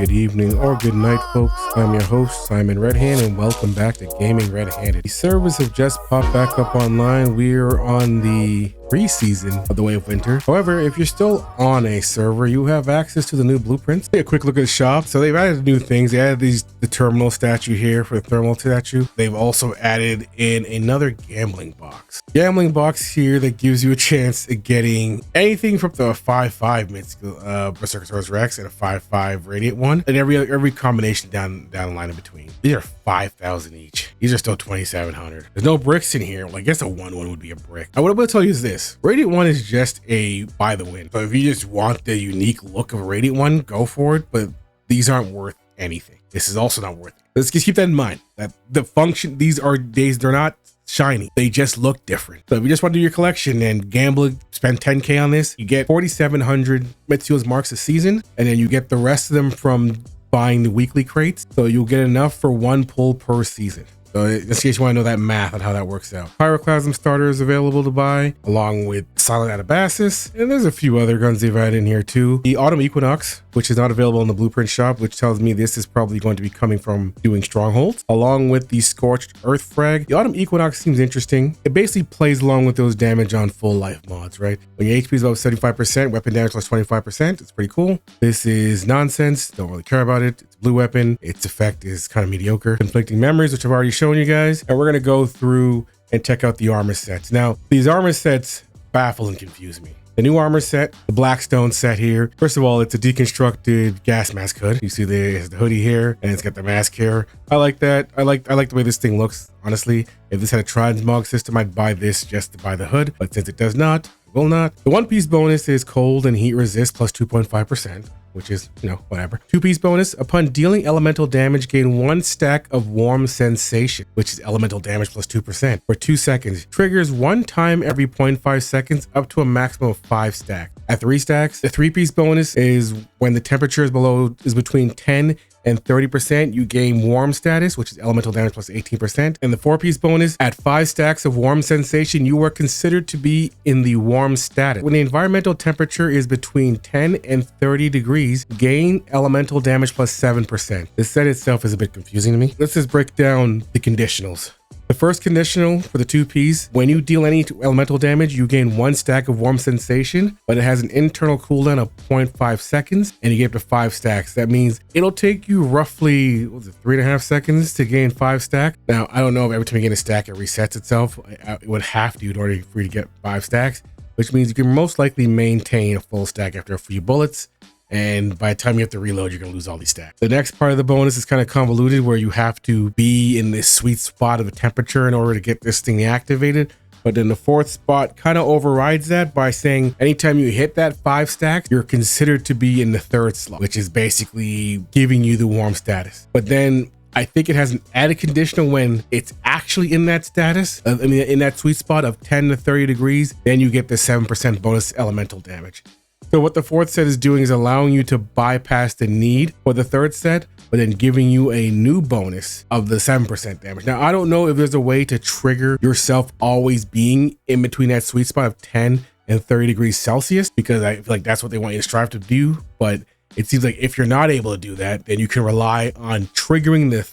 good evening, or good night, folks. I'm your host, Simon Redhand, and welcome back to Gaming Redhanded. The servers have just popped back up online. We're on the pre-season of the Way of Winter. However, if you're still on a server, you have access to the new blueprints. Take a quick look at the shop. So they've added new things. They added the terminal statue here for the thermal statue. They've also added in another gambling box. Gambling box here that gives you a chance at getting anything from the 5/5 Berserker's Rex and a 5/5 Radiant one, and every combination down the line in between. These are 5,000 each. These are still 2,700. There's no bricks in here. Well, I guess a 1/1 would be a brick. What I'm going to tell you is this: Radiant 1 is just a buy the win. So if you just want the unique look of a Radiant 1, go for it. But these aren't worth anything. This is also not worth it. Let's just keep that in mind. That the function, they're not shiny. They just look different. So if you just want to do your collection and gamble, spend 10K on this, you get 4,700 Mitsuo's marks a season, and then you get the rest of them from buying the weekly crates. So you'll get enough for one pull per season. So in case you want to know that math on how that works out. Pyroclasm starter is available to buy, along with Silent Anabasis, and there's a few other guns they've added in here too. The Autumn Equinox, which is not available in the blueprint shop, which tells me this is probably going to be coming from doing strongholds, along with the Scorched Earth frag. The Autumn Equinox seems interesting. It basically plays along with those damage on full life mods, right? When your HP is about 75%, weapon damage plus 25%. It's pretty cool. This is nonsense. Don't really care about it. It's a blue weapon. Its effect is kind of mediocre. Conflicting Memories, which I've already shown you guys, and we're going to go through and check out the armor sets. Now, these armor sets baffle and confuse me. The new armor set, the Blackstone set here. First of all, it's a deconstructed gas mask hood. You see there's the hoodie here, and it's got the mask here. I like that. I like the way this thing looks, honestly. If this had a transmog system, I'd buy this just to buy the hood, but since it does not, I will not. The one-piece bonus is cold and heat resist plus 2.5%. which is, whatever. 2-piece bonus, upon dealing elemental damage, gain 1 stack of warm sensation, which is elemental damage plus 2% for 2 seconds. Triggers 1 time every 0.5 seconds up to a maximum of 5 stacks. At 3 stacks, the 3-piece bonus is when the temperature is between 10 and 30%, you gain warm status, which is elemental damage plus 18%. And the 4-piece bonus, at 5 stacks of warm sensation, you are considered to be in the warm status. When the environmental temperature is between 10 and 30 degrees, gain elemental damage plus 7%. The set itself is a bit confusing to me. Let's just break down the conditionals. The first conditional for the 2-piece, when you deal any elemental damage, you gain 1 stack of warm sensation, but it has an internal cooldown of 0.5 seconds, and you get up to 5 stacks. That means it'll take you roughly, 3.5 seconds to gain 5 stacks. Now, I don't know if every time you get a stack, it resets itself. It would have to in order for you to get 5 stacks, which means you can most likely maintain a full stack after a few bullets. And by the time you have to reload, you're going to lose all these stacks. The next part of the bonus is kind of convoluted, where you have to be in this sweet spot of the temperature in order to get this thing activated. But then the 4th spot kind of overrides that by saying anytime you hit that 5 stacks, you're considered to be in the 3rd slot, which is basically giving you the warm status. But then I think it has an added conditional when it's actually in that status, in that sweet spot of 10 to 30 degrees, then you get the 7% bonus elemental damage. So what the 4th set is doing is allowing you to bypass the need for the 3rd set, but then giving you a new bonus of the 7% damage. Now, I don't know if there's a way to trigger yourself always being in between that sweet spot of 10 and 30 degrees Celsius, because I feel like that's what they want you to strive to do. But it seems like if you're not able to do that, then you can rely on triggering the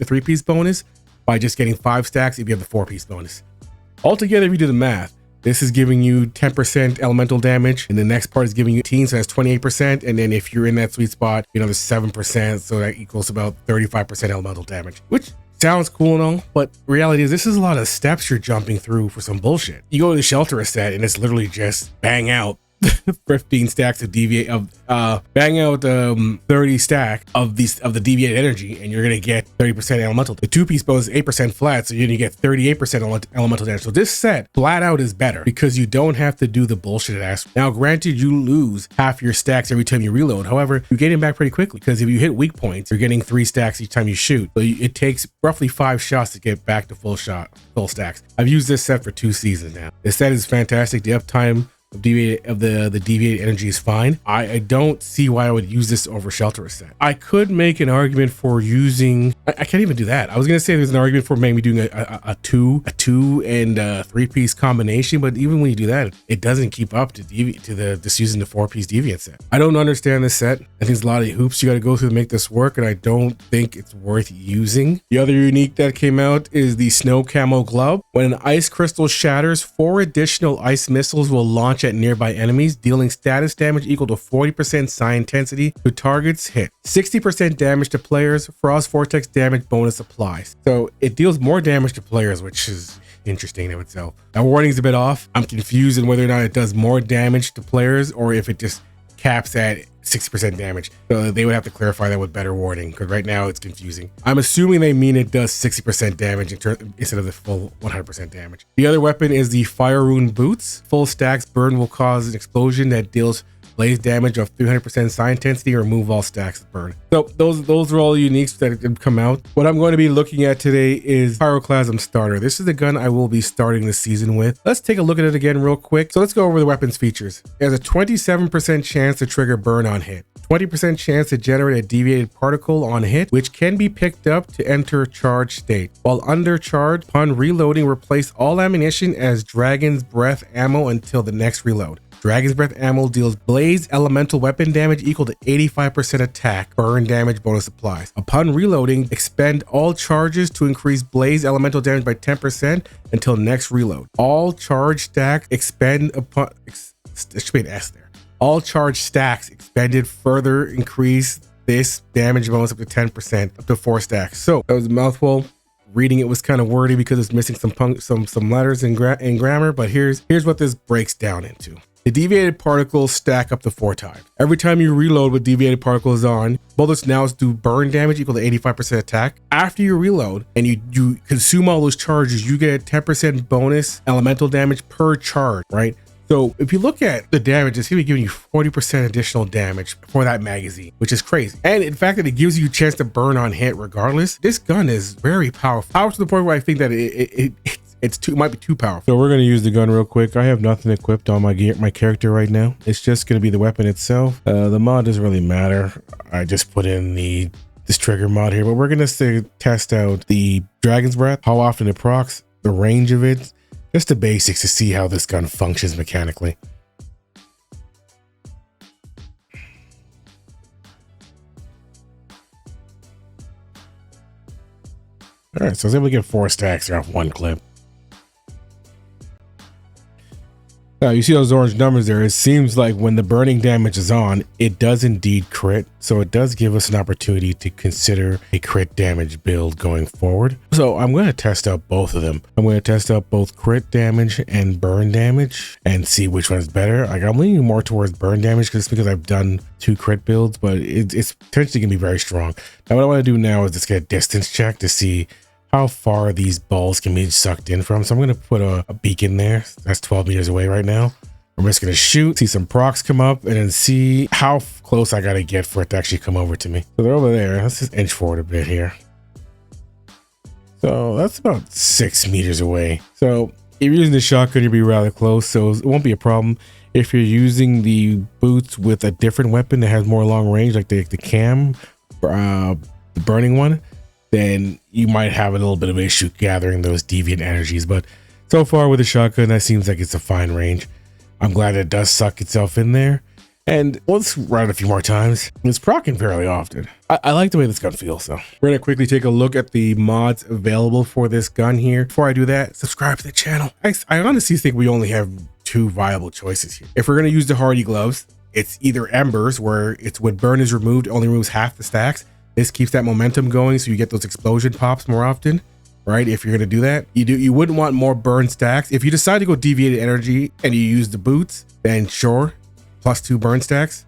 3-piece bonus by just getting 5 stacks if you have the 4-piece bonus. Altogether, if you do the math, this is giving you 10% elemental damage, and the next part is giving you 18, so that's 28%. And then if you're in that sweet spot, there's 7%, so that equals about 35% elemental damage, which sounds cool and all, but reality is this is a lot of steps you're jumping through for some bullshit. You go to the shelter set, and it's literally just bang out 15 stacks of bang out 30 stack of the deviated energy, and you're gonna get 30% elemental. The 2-piece bonus is 8% flat, so you're gonna get 38% elemental damage. So this set flat out is better because you don't have to do the bullshit it asks. Now, granted, you lose half your stacks every time you reload. However, you get them back pretty quickly because if you hit weak points, you're getting 3 stacks each time you shoot. So it takes roughly 5 shots to get back to full stacks. I've used this set for 2 seasons now. This set is fantastic. The uptime the deviated energy is fine. I don't see why I would use this over Shelter Reset. I could make an argument for using, I can't even do that. I was gonna say there's an argument for maybe doing a two and 3-piece combination, but even when you do that, it doesn't keep up to the just using the 4-piece deviant set. I don't understand this set. I think there's a lot of hoops you got to go through to make this work, and I don't think it's worth using. The other unique that came out is the Snow Camo Glove. When an ice crystal shatters, 4 additional ice missiles will launch at nearby enemies, dealing status damage equal to 40% psi intensity to targets hit. 60% damage to players. Frost Vortex damage bonus applies. So it deals more damage to players, which is interesting in itself. Now, warning's a bit off. I'm confused in whether or not it does more damage to players or if it just caps at 60% damage. So they would have to clarify that with better wording, because right now it's confusing. I'm assuming they mean it does 60% damage instead of the full 100% damage. The other weapon is the Fire Rune Boots. Full stacks burn will cause an explosion that deals blaze damage of 300% psi intensity or remove all stacks of burn. So those are all uniques that have come out. What I'm going to be looking at today is Pyroclasm Starter. This is the gun I will be starting the season with. Let's take a look at it again real quick. So let's go over the weapon's features. It has a 27% chance to trigger burn on hit. 20% chance to generate a deviated particle on hit, which can be picked up to enter charge state. While under charge, upon reloading, replace all ammunition as Dragon's Breath ammo until the next reload. Dragon's Breath ammo deals blaze elemental weapon damage equal to 85% attack. Burn damage bonus applies. Upon reloading, expend all charges to increase blaze elemental damage by 10% until next reload. All charge stack expend upon, there should be an S there. All charge stacks expended further increase this damage bonus up to 10%, up to 4 stacks. So that was a mouthful. Reading it was kind of wordy because it's missing some letters in grammar, but here's what this breaks down into. The deviated particles stack up to 4 times. Every time you reload with deviated particles on, bullets now do burn damage equal to 85% attack. After you reload and you consume all those charges, you get a 10% bonus elemental damage per charge, right? So if you look at the damage, it's going to be giving you 40% additional damage for that magazine, which is crazy. And in fact that it gives you a chance to burn on hit regardless, this gun is very powerful. Powerful to the point where I think that it might be too powerful. So we're going to use the gun real quick. I have nothing equipped on my character right now. It's just going to be the weapon itself. The mod doesn't really matter. I just put in this trigger mod here, but we're going to test out the Dragon's Breath, how often it procs, the range of it, just the basics to see how this gun functions mechanically. All right, so I was able to get 4 stacks off 1 clip. Now you see those orange numbers there. It seems like when the burning damage is on, it does indeed crit. So it does give us an opportunity to consider a crit damage build going forward. So I'm going to test out both of them. I'm going to test out both crit damage and burn damage and see which one is better. Like, I'm leaning more towards burn damage because I've done 2 crit builds, but it's potentially going to be very strong. Now what I want to do now is just get a distance check to see how far these balls can be sucked in from. So I'm going to put a beacon there. That's 12 meters away right now. I'm just going to shoot, see some procs come up, and then see how close I got to get for it to actually come over to me. So they're over there. Let's just inch forward a bit here. So that's about 6 meters away. So if you're using the shotgun, you'll be rather close, so it won't be a problem. If you're using the boots with a different weapon that has more long range, like the cam, the burning one, then you might have a little bit of an issue gathering those deviant energies. But so far with the shotgun, that seems like it's a fine range. I'm glad it does suck itself in there. And let's run it a few more times. It's proccing fairly often. I like the way this gun feels, so. We're gonna quickly take a look at the mods available for this gun here. Before I do that, subscribe to the channel. I honestly think we only have 2 viable choices here. If we're gonna use the hardy gloves, it's either Embers, where it's when burn is removed, it only removes half the stacks. This keeps that momentum going, so you get those explosion pops more often, right? If you're gonna do that, you wouldn't want more burn stacks. If you decide to go deviated energy and you use the boots, then sure, +2 burn stacks.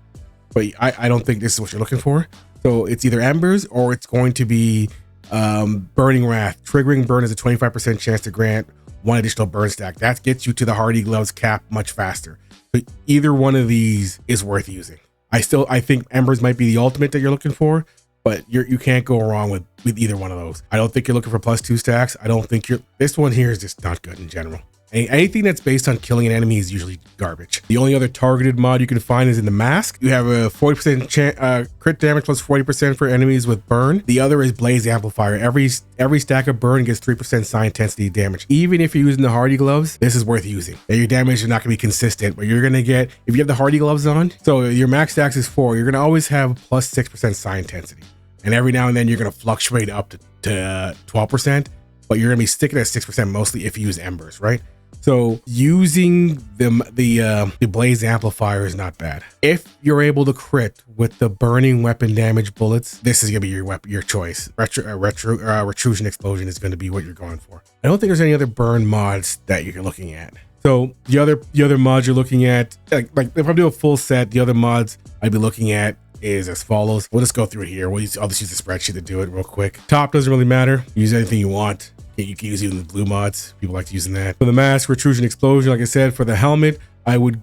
But I don't think this is what you're looking for. So it's either Embers or it's going to be Burning Wrath. Triggering burn is a 25% chance to grant 1 additional burn stack. That gets you to the hardy gloves cap much faster. So either one of these is worth using. I think Embers might be the ultimate that you're looking for, but you can't go wrong with with either one of those. I don't think you're looking for +2 stacks. I don't think this one here is just not good in general. Anything that's based on killing an enemy is usually garbage. The only other targeted mod you can find is in the mask. You have a 40% crit damage plus 40% for enemies with burn. The other is blaze amplifier. Every stack of burn gets 3% psi intensity damage. Even if you're using the hardy gloves, this is worth using. Now, your damage is not going to be consistent, but you're going to get, if you have the hardy gloves on, so your max stacks is 4, you're going to always have plus 6% psi intensity. And every now and then you're going to fluctuate up to 12%, but you're going to be sticking at 6% mostly if you use embers, right? So using the blaze amplifier is not bad. If you're able to crit with the burning weapon damage bullets, this is gonna be your choice. Retrusion explosion is gonna be what you're going for. I don't think there's any other burn mods that you're looking at. So the other mods you're looking at, like if I do a full set, the other mods I'd be looking at is as follows. We'll just go through it here. I'll just use the spreadsheet to do it real quick. Top doesn't really matter. Use anything you want. You can use even the blue mods. People like using that. For the mask, retrusion explosion, like I said, for the helmet, I would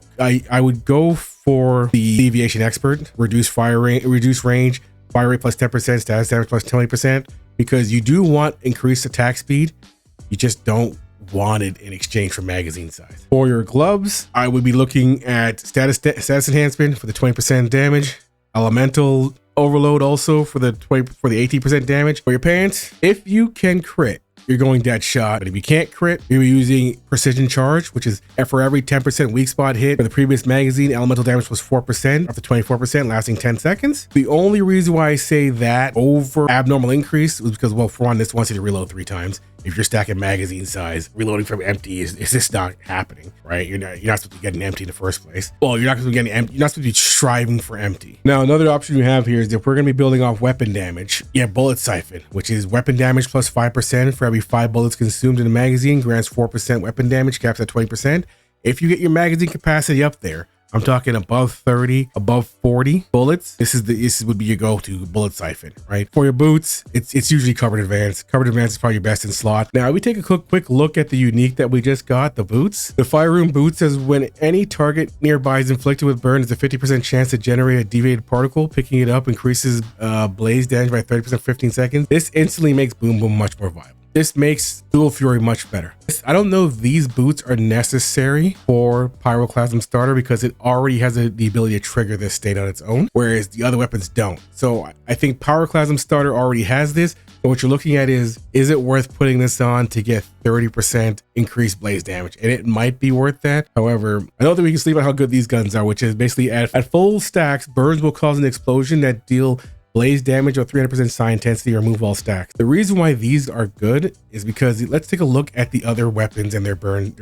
go for the deviation expert, reduce range, fire rate plus 10%, status damage plus 20%, because you do want increased attack speed. You just don't want it in exchange for magazine size. For your gloves, I would be looking at status enhancement for the 20% damage, elemental overload also for the 18% damage. For your pants, if you can crit, you're going dead shot. But if you can't crit, you're using precision charge, which is for every 10% weak spot hit for the previous magazine, elemental damage was 4%, up to 24%, lasting 10 seconds. The only reason why I say that over abnormal increase was because, well, for one, this wants you to reload 3 times. If you're stacking magazine size, reloading from empty is just not happening, right? You're not supposed to be getting empty in the first place. Well, you're not supposed to be getting empty. You're not supposed to be striving for empty. Now, another option you have here is if we're going to be building off weapon damage, you have bullet siphon, which is weapon damage plus 5% for every 5 bullets consumed in a magazine, grants 4% weapon damage, caps at 20%. If you get your magazine capacity up there, I'm talking above 30, above 40 bullets, this would be your go-to bullet siphon, right? For your boots, it's usually covered advance. Covered advance is probably your best in slot. Now, we take a quick look at the unique that we just got, the boots. The fire room boot says when any target nearby is inflicted with burn, there's a 50% chance to generate a deviated particle. Picking it up increases blaze damage by 30% 15 seconds. This instantly makes Boom Boom much more viable. This makes Dual Fury much better. I don't know if these boots are necessary for Pyroclasm starter because it already has the ability to trigger this state on its own, whereas the other weapons don't. So I think Pyroclasm starter already has this. But what you're looking at is it worth putting this on to get 30% increased blaze damage? And it might be worth that. However, I don't think we can sleep on how good these guns are, which is basically at full stacks, burns will cause an explosion that deal blaze damage or 300% psi intensity or remove all stacks. The reason why these are good is because let's take a look at the other weapons and their burn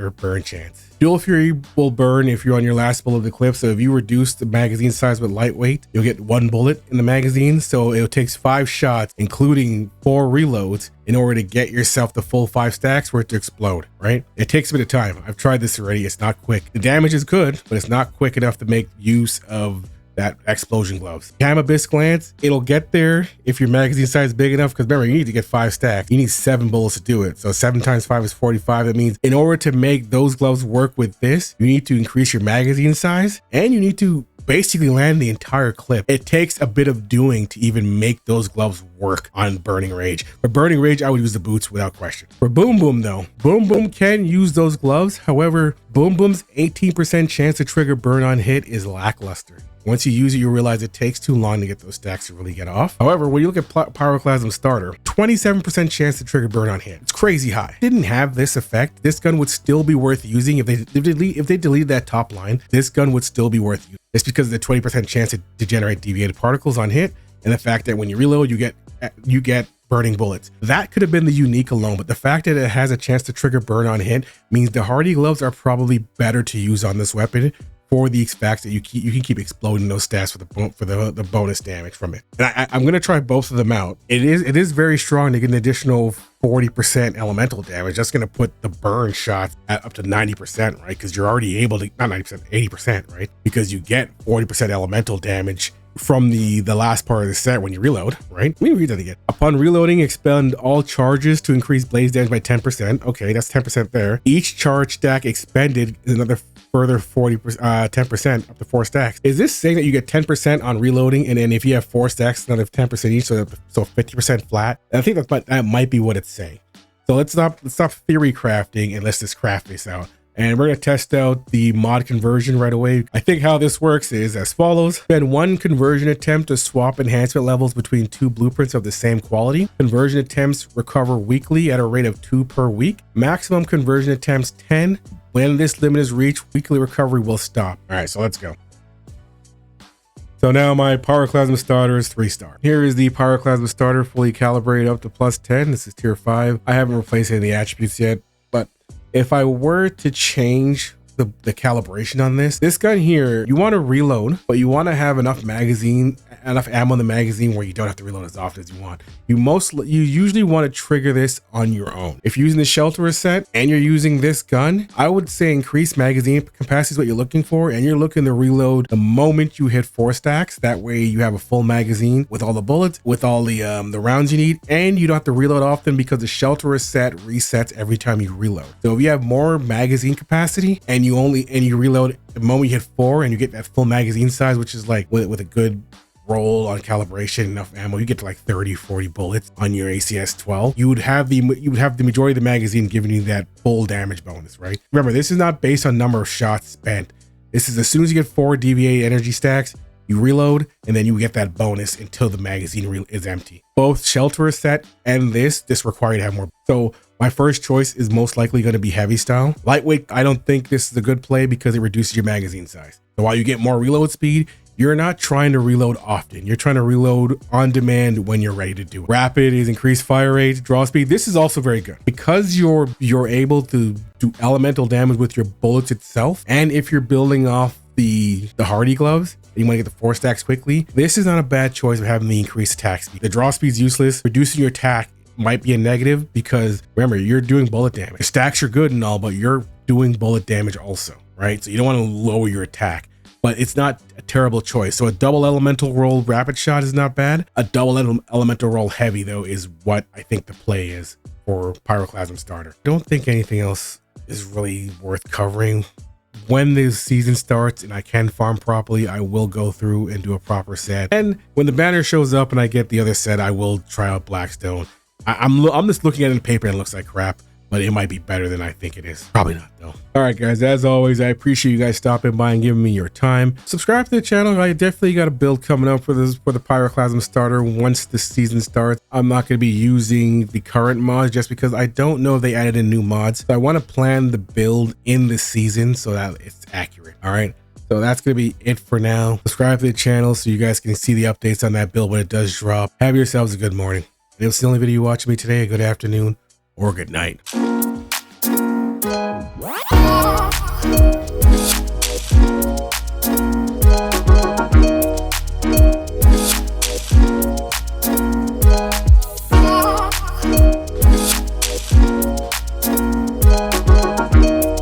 chance. Dual Fury will burn if you're on your last bullet of the clip. So if you reduce the magazine size with lightweight, you'll get 1 bullet in the magazine. So it takes 5 shots, including 4 reloads, in order to get yourself the full 5 stacks for it to explode, right? It takes a bit of time. I've tried this already. It's not quick. The damage is good, but it's not quick enough to make use of that explosion gloves. Gamma Abyss Glance, it'll get there if your magazine size is big enough, because remember, you need to get 5 stacks. You need 7 bullets to do it. So 7 times 5 is 45. That means in order to make those gloves work with this, you need to increase your magazine size and you need to basically land the entire clip. It takes a bit of doing to even make those gloves work on Burning Rage. For Burning Rage, I would use the boots without question. For Boom Boom though, Boom Boom can use those gloves. However, Boom Boom's 18% chance to trigger burn on hit is lackluster. Once you use it, you'll realize it takes too long to get those stacks to really get off. However, when you look at Pyroclasm starter, 27% chance to trigger burn on hit. It's crazy high. Didn't have this effect, this gun would still be worth using. If they deleted that top line, this gun would still be worth using. It's because of the 20% chance to generate deviated particles on hit, and the fact that when you reload, you get burning bullets. That could have been the unique alone, but the fact that it has a chance to trigger burn on hit means the hardy gloves are probably better to use on this weapon for the fact that you can keep exploding those stats for the bonus damage from it. And I'm gonna try both of them out. It is very strong to get an additional 40% elemental damage. That's gonna put the burn shots at up to 90%, right? Because you're already able to, not 90%, 80%, right? Because you get 40% elemental damage from the last part of the set when you reload, right? Let me read that again. Upon reloading, expend all charges to increase blaze damage by 10%. Okay, that's 10% there. Each charge stack expended is another further 10% up to 4 stacks. Is this saying that you get 10% on reloading, and then if you have 4 stacks, another 10% each, so 50% flat? I think that might be what it's saying. So let's stop theory crafting and let's just craft this out. And we're going to test out the mod conversion right away. I think how this works is as follows. Spend 1 conversion attempt to swap enhancement levels between 2 blueprints of the same quality. Conversion attempts recover weekly at a rate of 2 per week. Maximum conversion attempts 10. When this limit is reached, weekly recovery will stop. All right, so let's go. So now my Pyroclasm starter is 3-star. Here is the Pyroclasm starter fully calibrated up to +10. This is tier 5. I haven't replaced any of the attributes yet, but if I were to change the calibration on this gun here, you want to reload, but you want to have enough ammo in the magazine where you don't have to reload as often as you want. You usually want to trigger this on your own. If you're using the shelterer set and you're using this gun, I would say increase magazine capacity is what you're looking for, and you're looking to reload the moment you hit 4 stacks. That way you have a full magazine with all the bullets, with all the rounds you need, and you don't have to reload often because the shelterer set resets every time you reload. So if you have more magazine capacity and you reload the moment you hit 4 and you get that full magazine size, which is like with a good roll on calibration, enough ammo, you get to like 30-40 bullets on your ACS 12. You would have the majority of the magazine giving you that full damage bonus, right? Remember, this is not based on number of shots spent. This is as soon as you get 4 DVA energy stacks, you reload, and then you get that bonus until the magazine is empty. Both shelterer set and this require you to have more. So my first choice is most likely going to be heavy style. Lightweight, I don't think this is a good play because it reduces your magazine size. So while you get more reload speed, you're not trying to reload often. You're trying to reload on demand when you're ready to do it. Rapid is increased fire rate, draw speed. This is also very good because you're able to do elemental damage with your bullets itself. And if you're building off the hardy gloves, you want to get the 4 stacks quickly, this is not a bad choice of having the increased attack speed. The draw speed is useless. Reducing your attack might be a negative because remember, you're doing bullet damage. The stacks are good and all, but you're doing bullet damage also, right? So you don't want to lower your attack, but it's not a terrible choice. So a double elemental roll rapid shot is not bad. A double elemental roll heavy though is what I think the play is for Pyroclasm starter. I don't think anything else is really worth covering. When the season starts and I can farm properly, I will go through and do a proper set. And when the banner shows up and I get the other set, I will try out Blackstone. I'm just looking at it in paper and it looks like crap, but it might be better than I think it is. Probably not though. All right, guys, as always, I appreciate you guys stopping by and giving me your time. Subscribe to the channel. I definitely got a build coming up for the Pyroclasm starter once the season starts. I'm not going to be using the current mods just because I don't know if they added in new mods. So I want to plan the build in the season so that it's accurate. All right. So that's going to be it for now. Subscribe to the channel so you guys can see the updates on that build when it does drop. Have yourselves a good morning. And if it's the only video you watching me today, a good afternoon or good night.